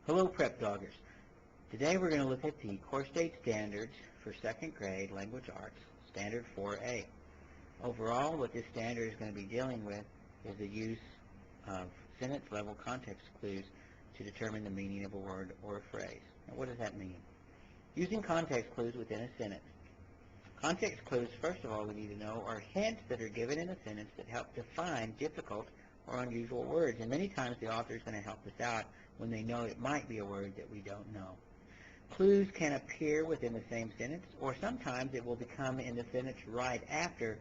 Hello, Prepdoggers. Today we're going to look at the Course Date Standards for 2nd grade Language Arts, Standard 4A. Overall, what this standard is going to be dealing with is the use of sentence-level context clues to determine the meaning of a word or a phrase. Now, what does that mean? Using context clues within a sentence. Context clues, first of all, we need to know, are hints that are given in a sentence that help define difficult or unusual words. And many times the author is going to help us out when they know it might be a word that we don't know. Clues can appear within the same sentence, or sometimes it will become in the sentence right after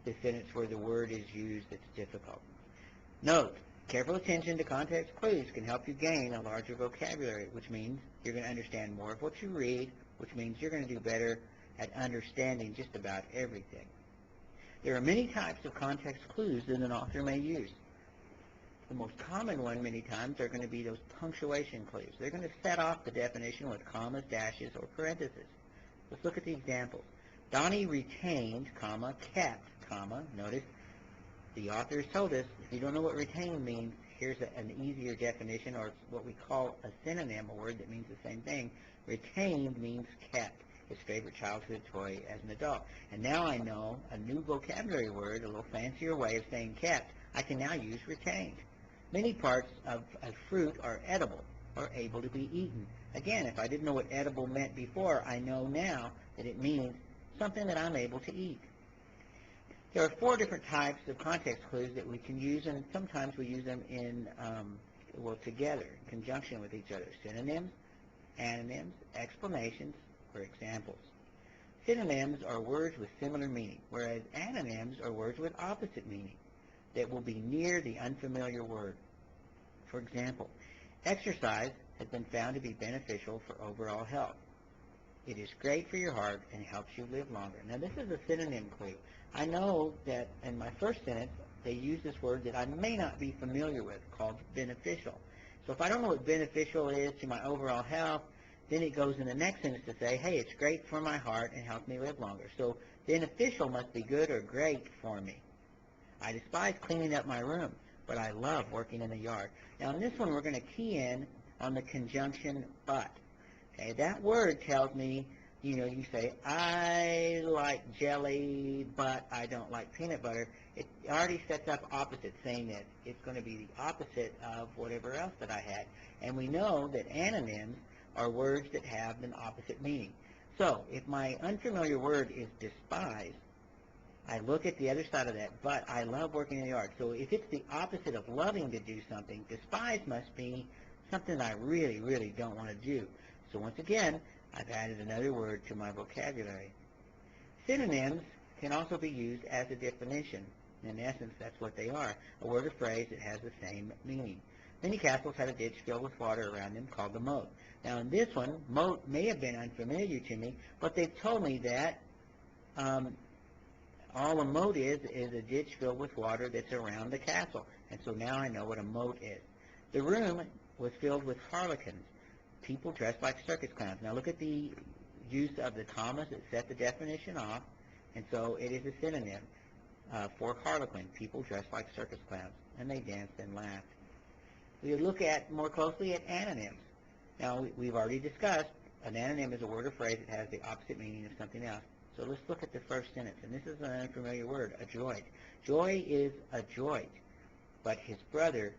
the sentence where the word is used that's difficult. Note, careful attention to context clues can help you gain a larger vocabulary, which means you're going to understand more of what you read, which means you're going to do better at understanding just about everything. There are many types of context clues that an author may use. The most common one many times are going to be those punctuation clues. They're going to set off the definition with commas, dashes, or parentheses. Let's look at the examples. Donnie retained, comma, kept, comma. Notice the author has told us, if you don't know what retain means, here's an easier definition, or what we call a synonym, a word that means the same thing. Retained means kept, his favorite childhood toy as an adult. And now I know a new vocabulary word, a little fancier way of saying kept. I can now use retained. Many parts of a fruit are edible or able to be eaten. Again, if I didn't know what edible meant before, I know now that it means something that I'm able to eat. There are 4 different types of context clues that we can use, and sometimes we use them in, together, in conjunction with each other. Synonyms, antonyms, explanations, or examples. Synonyms are words with similar meaning, whereas antonyms are words with opposite meaning that will be near the unfamiliar word. For example, exercise has been found to be beneficial for overall health. It is great for your heart and helps you live longer. Now, this is a synonym clue. I know that in my first sentence, they use this word that I may not be familiar with, called beneficial. So if I don't know what beneficial is to my overall health, then it goes in the next sentence to say, hey, it's great for my heart and helps me live longer. So beneficial must be good or great for me. I despise cleaning up my room, but I love working in the yard. Now, in this one, we're going to key in on the conjunction but. Okay, that word tells me, you say, I like jelly, but I don't like peanut butter. It already sets up opposites, saying that it's going to be the opposite of whatever else that I had. And we know that antonyms are words that have an opposite meaning. So, if my unfamiliar word is despise, I look at the other side of that, but I love working in the yard. So if it's the opposite of loving to do something, despise must be something I really, really don't want to do. So once again, I've added another word to my vocabulary. Synonyms can also be used as a definition. In essence, that's what they are, a word or phrase that has the same meaning. Many castles had a ditch filled with water around them called the moat. Now in this one, moat may have been unfamiliar to me, but they've told me that all a moat is a ditch filled with water that's around the castle. And so now I know what a moat is. The room was filled with harlequins, people dressed like circus clowns. Now look at the use of the commas that set the definition off. And so it is a synonym for harlequin, people dressed like circus clowns. And they danced and laughed. We look at more closely at antonyms. Now we've already discussed an anonym is a word or phrase that has the opposite meaning of something else. So let's look at the first sentence, and this is an unfamiliar word, adroit. Joy is adroit, but his brother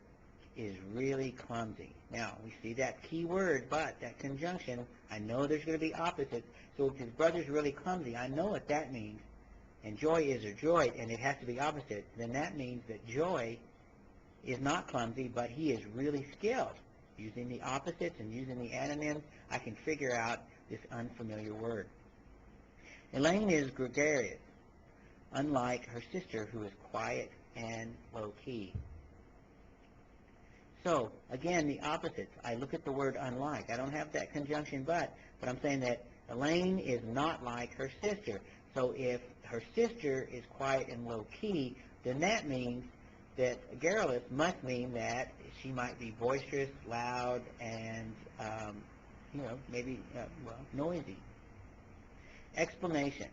is really clumsy. Now, we see that key word, but, that conjunction. I know there's going to be opposites, so if his brother's really clumsy, I know what that means. And joy is adroit, and it has to be opposite. Then that means that joy is not clumsy, but he is really skilled. Using the opposites and using the antonyms, I can figure out this unfamiliar word. Elaine is gregarious, unlike her sister, who is quiet and low-key. So, again, the opposites. I look at the word unlike. I don't have that conjunction but I'm saying that Elaine is not like her sister. So if her sister is quiet and low-key, then that means that garrulous must mean that she might be boisterous, loud, and, maybe, noisy. Explanation.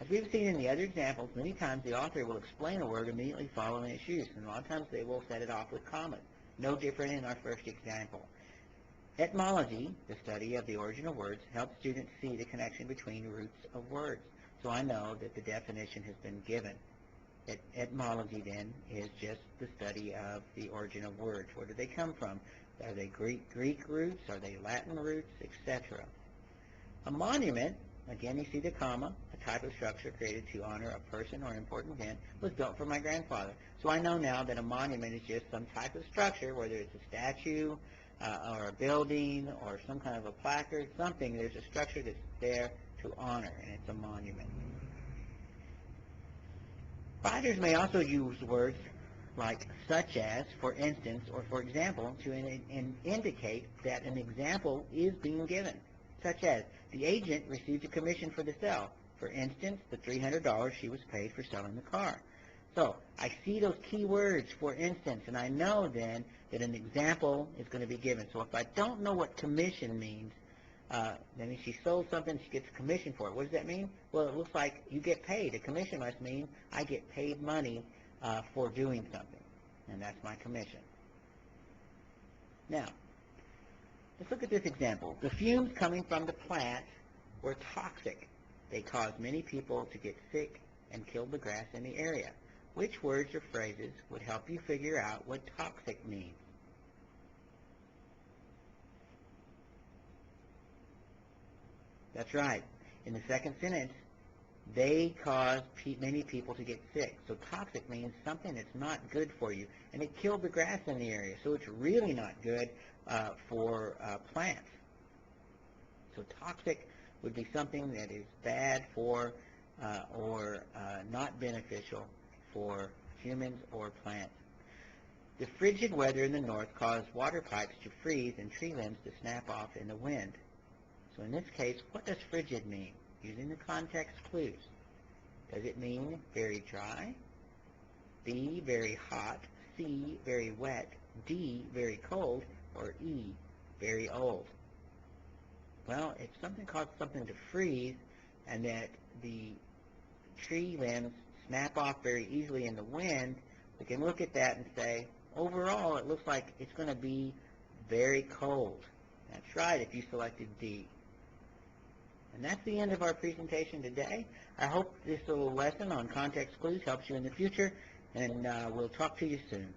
As we've seen in the other examples, many times the author will explain a word immediately following its use, and a lot of times they will set it off with commas. No different in our first example. Etymology, the study of the origin of words, helps students see the connection between roots of words. So I know that the definition has been given. Etymology, then, is just the study of the origin of words. Where do they come from? Are they Greek roots? Are they Latin roots? Etc. A monument, again you see the comma, a type of structure created to honor a person or important event, was built for my grandfather. So I know now that a monument is just some type of structure, whether it's a statue or a building or some kind of a placard, something. There's a structure that's there to honor, and it's a monument. Writers may also use words like such as, for instance, or for example, to indicate that an example is being given, such as, the agent received a commission for the sale. For instance, the $300 she was paid for selling the car. So I see those key words, for instance, and I know then that an example is going to be given. So if I don't know what commission means, then she sold something, she gets a commission for it. What does that mean? Well, it looks like you get paid. A commission must mean I get paid money for doing something, and that's my commission. Now, let's look at this example. The fumes coming from the plant were toxic. They caused many people to get sick and killed the grass in the area. Which words or phrases would help you figure out what toxic means? That's right. In the second sentence, they caused many people to get sick. So toxic means something that's not good for you. And it killed the grass in the area. So it's really not good for plants. So toxic would be something that is bad for or not beneficial for humans or plants. The frigid weather in the north caused water pipes to freeze and tree limbs to snap off in the wind. So in this case, what does frigid mean? Using the context clues. Does it mean very dry? B, very hot? C, very wet? D, very cold? Or E, very old? Well, if something caused something to freeze and that the tree limbs snap off very easily in the wind, we can look at that and say, overall, it looks like it's going to be very cold. That's right, if you selected D. And that's the end of our presentation today. I hope this little lesson on context clues helps you in the future, and we'll talk to you soon.